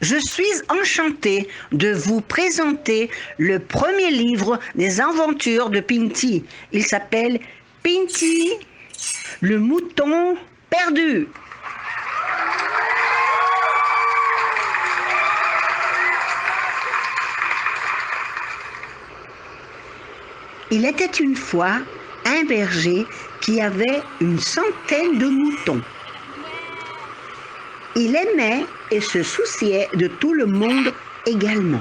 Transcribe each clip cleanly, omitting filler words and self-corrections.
Je suis enchantée de vous présenter le premier livre des aventures de Pinty. Il s'appelle Pinty, le mouton perdu. Il était une fois un berger qui avait une centaine de moutons. Il aimait et se souciait de tout le monde également.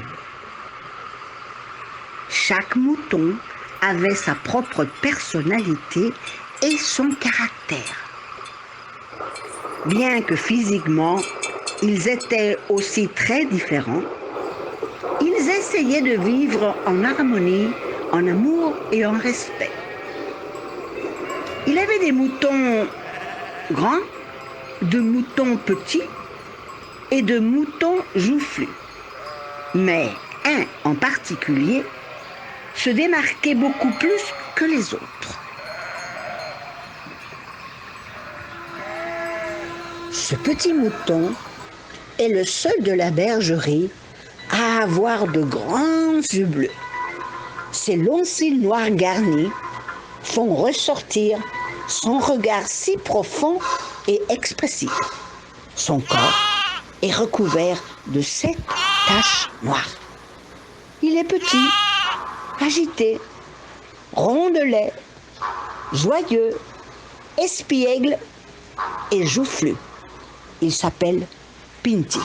Chaque mouton avait sa propre personnalité et son caractère. Bien que physiquement, ils étaient aussi très différents, ils essayaient de vivre en harmonie, en amour et en respect. Il avait des moutons grands, de moutons petits et de moutons joufflus. Mais un en particulier se démarquait beaucoup plus que les autres. Ce petit mouton est le seul de la bergerie à avoir de grands yeux bleus. Ses longs cils noirs garnis font ressortir son regard si profond et expressif. Son corps est recouvert de 7 taches noires. Il est petit, agité, rondelet, joyeux, espiègle et joufflu. Il s'appelle Pinty.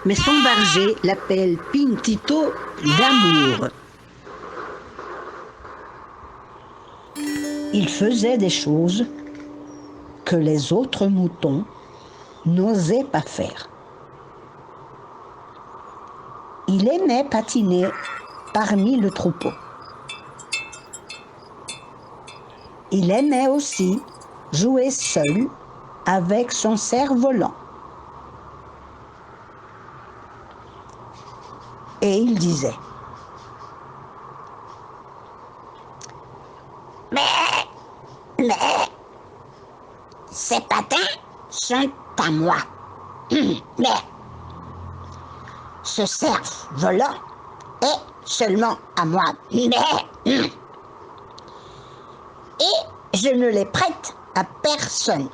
Mais son berger l'appelle Pintito d'amour. Il faisait des choses que les autres moutons n'osaient pas faire. Il aimait patiner parmi le troupeau. Il aimait aussi jouer seul avec son cerf-volant. Et il disait: Mais, ces patins sont à moi. Mais, ce cerf-volant est seulement à moi. Mais, et je ne les prête à personne.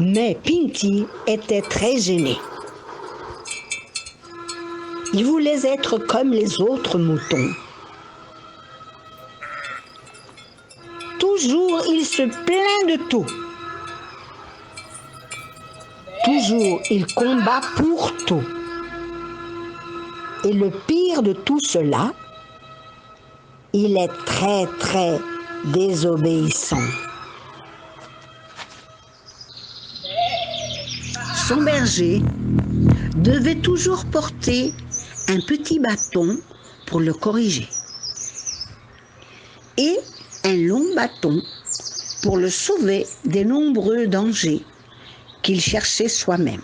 Mais Pinty était très gêné. Il voulait être comme les autres moutons. Toujours il se plaint de tout. Toujours il combat pour tout. Et le pire de tout cela, il est très très désobéissant. Son berger devait toujours porter un petit bâton pour le corriger et un long bâton pour le sauver des nombreux dangers qu'il cherchait soi-même.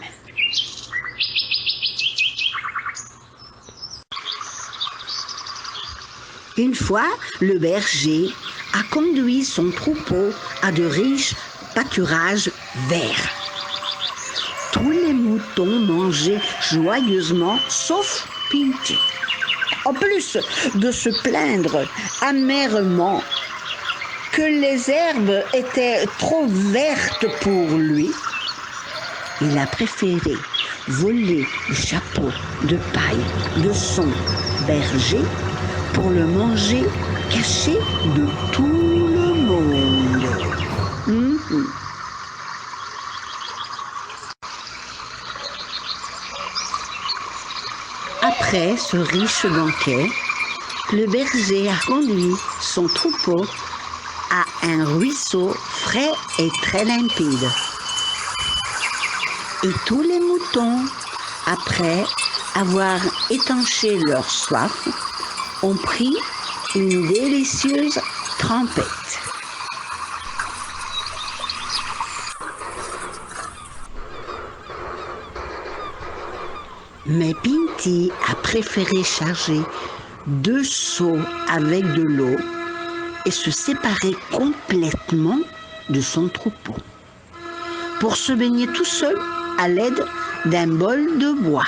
Une fois, le berger a conduit son troupeau à de riches pâturages verts. Tous les moutons mangeaient joyeusement, sauf Pinty. En plus de se plaindre amèrement que les herbes étaient trop vertes pour lui, il a préféré voler le chapeau de paille de son berger pour le manger caché de tout le monde. Après ce riche banquet, le berger a conduit son troupeau à un ruisseau frais et très limpide. Et tous les moutons, après avoir étanché leur soif, ont pris une délicieuse trempette. Mais Pinty a préféré charger 2 seaux avec de l'eau et se séparer complètement de son troupeau pour se baigner tout seul à l'aide d'un bol de bois.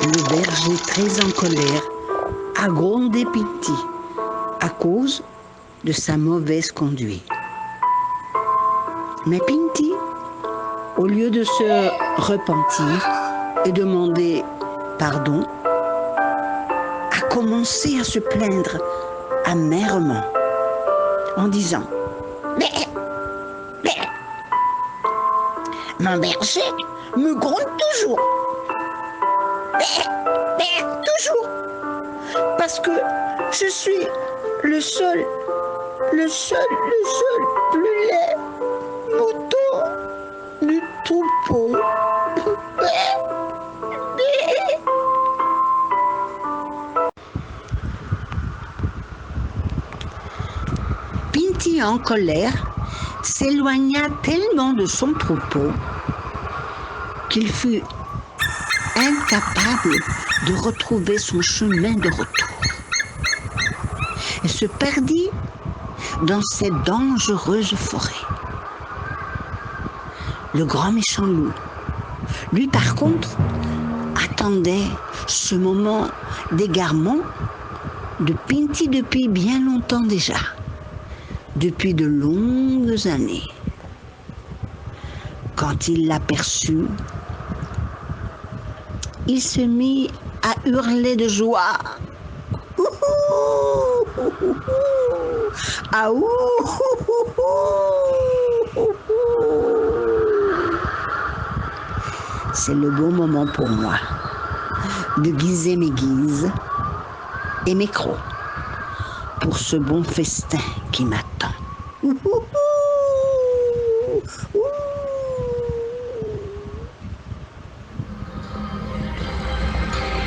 Le berger, très en colère, a grondé Pinty à cause de sa mauvaise conduite. Mais Pinty, au lieu de se repentir et demander pardon, a commencé à se plaindre amèrement en disant « Mais, mon berger me gronde toujours. Toujours. Parce que je suis le seul plus laid mouton du troupeau. » Pinty, en colère, s'éloigna tellement de son troupeau qu'il fut incapable de retrouver son chemin de retour et se perdit dans cette dangereuse forêt. Le grand méchant loup, lui par contre, attendait ce moment d'égarement de Pinty depuis bien longtemps déjà, depuis de longues années. Quand il l'aperçut, il se mit à hurler de joie. Ah ouh. C'est le bon moment pour moi de guiser mes guises et mes crocs pour ce bon festin qui m'attend.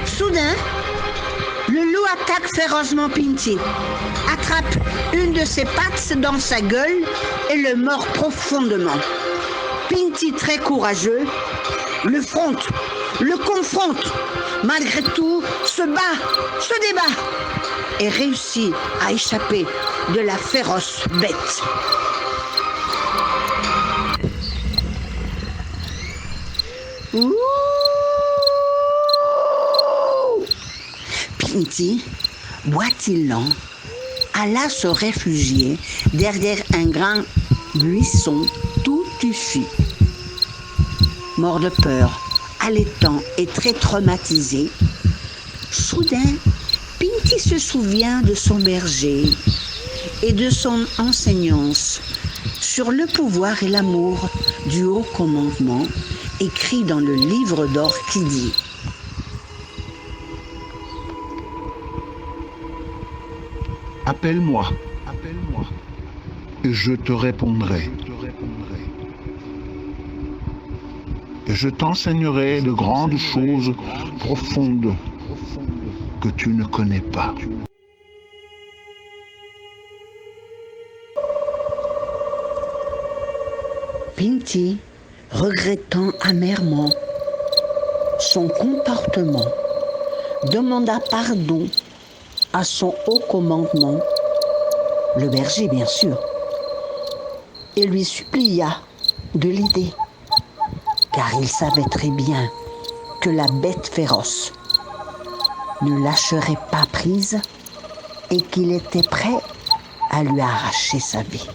Soudain, le loup attaque férocement Pinty, attrape une de ses pattes dans sa gueule et le mord profondément. Pinty, très courageux, le confronte, malgré tout, se débat et réussit à échapper de la féroce bête. Ouh! Pinty, boitillant, alla se réfugier derrière un grand buisson tout tuffu. Mort de peur, allaitant et très traumatisé, soudain, Pinty se souvient de son berger et de son enseignance sur le pouvoir et l'amour du haut commandement écrit dans le livre d'or qui dit: Appelle-moi, et je te répondrai. Et je t'enseignerai de grandes choses profondes que tu ne connais pas. Pinty, regrettant amèrement son comportement, demanda pardon à son haut commandement, le berger bien sûr, et lui supplia de l'aider, car il savait très bien que la bête féroce ne lâcherait pas prise et qu'il était prêt à lui arracher sa vie.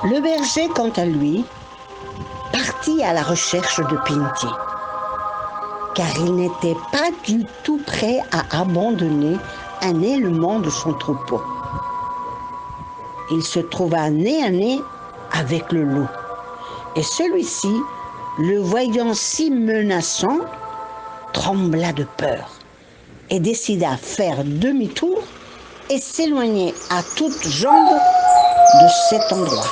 Le berger, quant à lui, partit à la recherche de Pinty, car il n'était pas du tout prêt à abandonner un élément de son troupeau. Il se trouva nez à nez avec le loup, et celui-ci, le voyant si menaçant, trembla de peur et décida de faire demi-tour et s'éloigner à toutes jambes de cet endroit.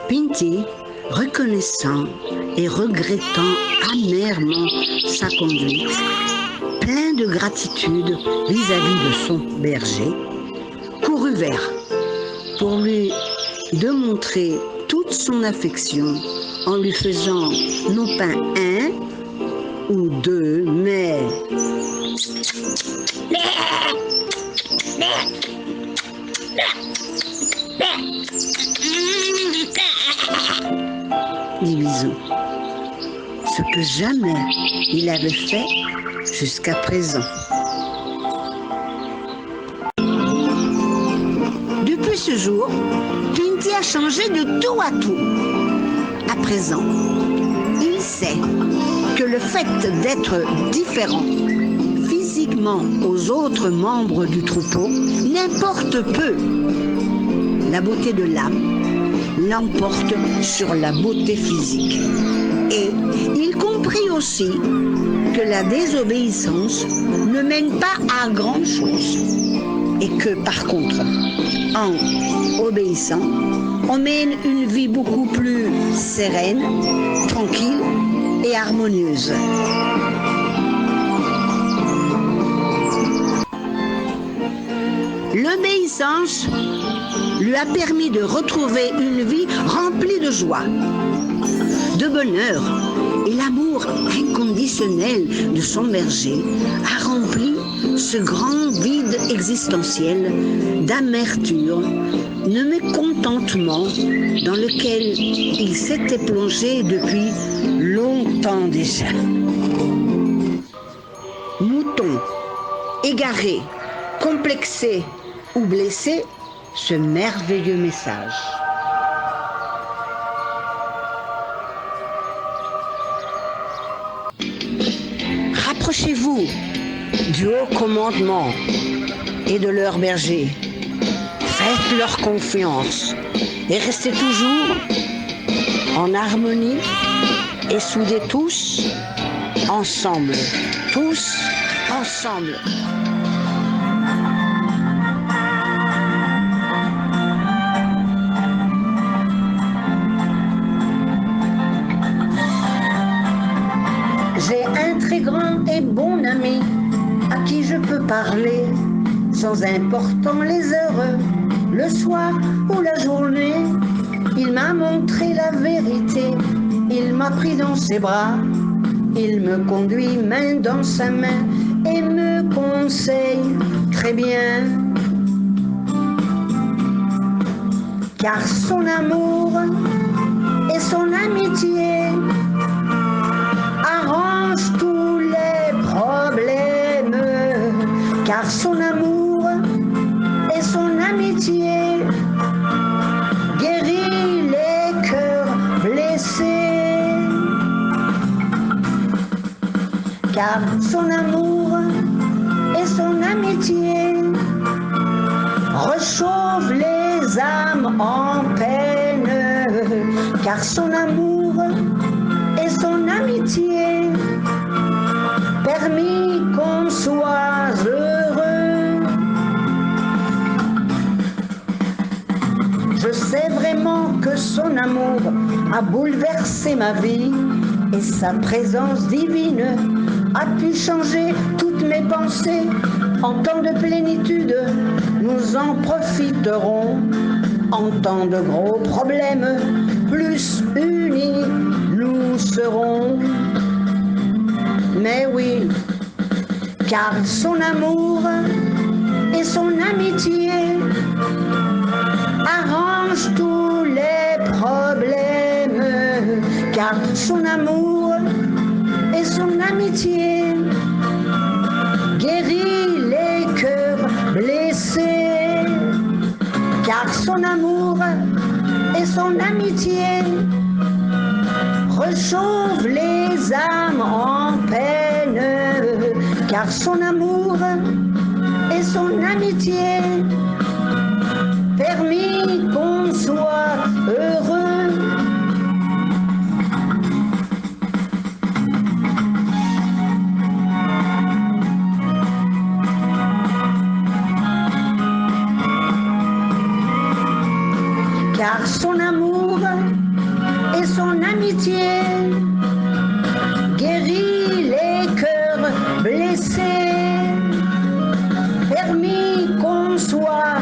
Pinty, reconnaissant et regrettant amèrement sa conduite, plein de gratitude vis-à-vis de son berger, courut vers pour lui démontrer toute son affection en lui faisant non pas un ou deux, mais des bisous. Ce que jamais il avait fait jusqu'à présent. Depuis ce jour, Pinty a changé de tout à tout. À présent, il sait que le fait d'être différent physiquement aux autres membres du troupeau n'importe peu. La beauté de l'âme l'emporte sur la beauté physique. Et il comprit aussi que la désobéissance ne mène pas à grand-chose. Et que par contre, en obéissant, on mène une vie beaucoup plus sereine, tranquille et harmonieuse. L'obéissance lui a permis de retrouver une vie remplie de joie, de bonheur, et l'amour inconditionnel de son berger a rempli ce grand vide existentiel d'amertume, de mécontentement dans lequel il s'était plongé depuis longtemps déjà. Mouton, égaré, complexé ou blessé, ce merveilleux message. Rapprochez-vous du haut commandement et de leur berger. Faites leur confiance et restez toujours en harmonie et soudés tous ensemble. Tous ensemble. J'ai un très grand et bon ami à qui je peux parler sans important les heures, le soir ou la journée. Il m'a montré la vérité, il m'a pris dans ses bras, il me conduit main dans sa main et me conseille très bien. Car son amour et son amitié arrange tous les problèmes, car son amour et son amitié guérit les cœurs blessés, car son amour et son amitié réchauffe les âmes en peine, car son amour et son amitié permis qu'on soit heureux. Je sais vraiment que son amour a bouleversé ma vie et sa présence divine a pu changer toutes mes pensées. En temps de plénitude, nous en profiterons. En temps de gros problèmes, plus unis nous serons. Mais oui, car son amour et son amitié arrangent tous les problèmes, car son amour et son amitié guérit les cœurs blessés, car son amour et son amitié réchauffe les âmes en peine, car son amour et son amitié permis qu'on soit heureux. Car son amour et son amitié guérit les cœurs blessés, permis qu'on soit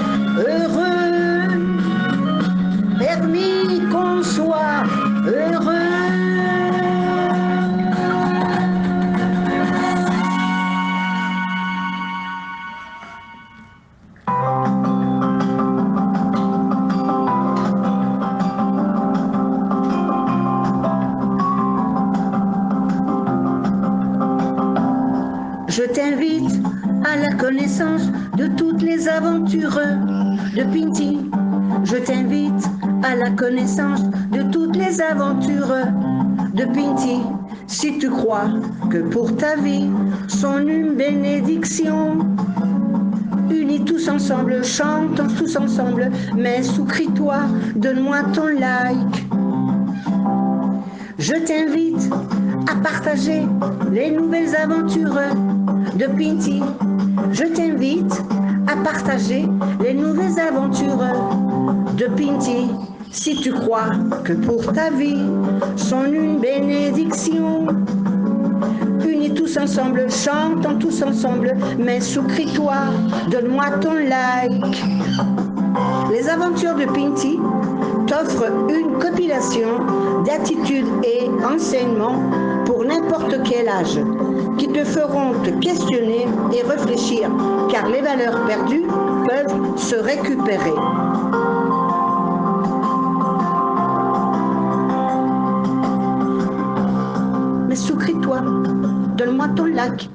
les aventureux de Pinty. Je t'invite à la connaissance de toutes les aventures de Pinty. Si tu crois que pour ta vie sont une bénédiction, unis tous ensemble, chantons tous ensemble, mais souscris-toi, donne-moi ton like. Je t'invite à partager les nouvelles aventures de Pinty. Je t'invite à partager les nouvelles aventures de Pinty. Si tu crois que pour ta vie sont une bénédiction, unis tous ensemble, chantons tous ensemble, mais souscris-toi, donne-moi ton like. Les aventures de Pinty t'offrent une compilation d'attitudes et enseignements pour n'importe quel âge, qui te feront te questionner et réfléchir, car les valeurs perdues peuvent se récupérer. Mais souscris-toi, donne-moi ton like.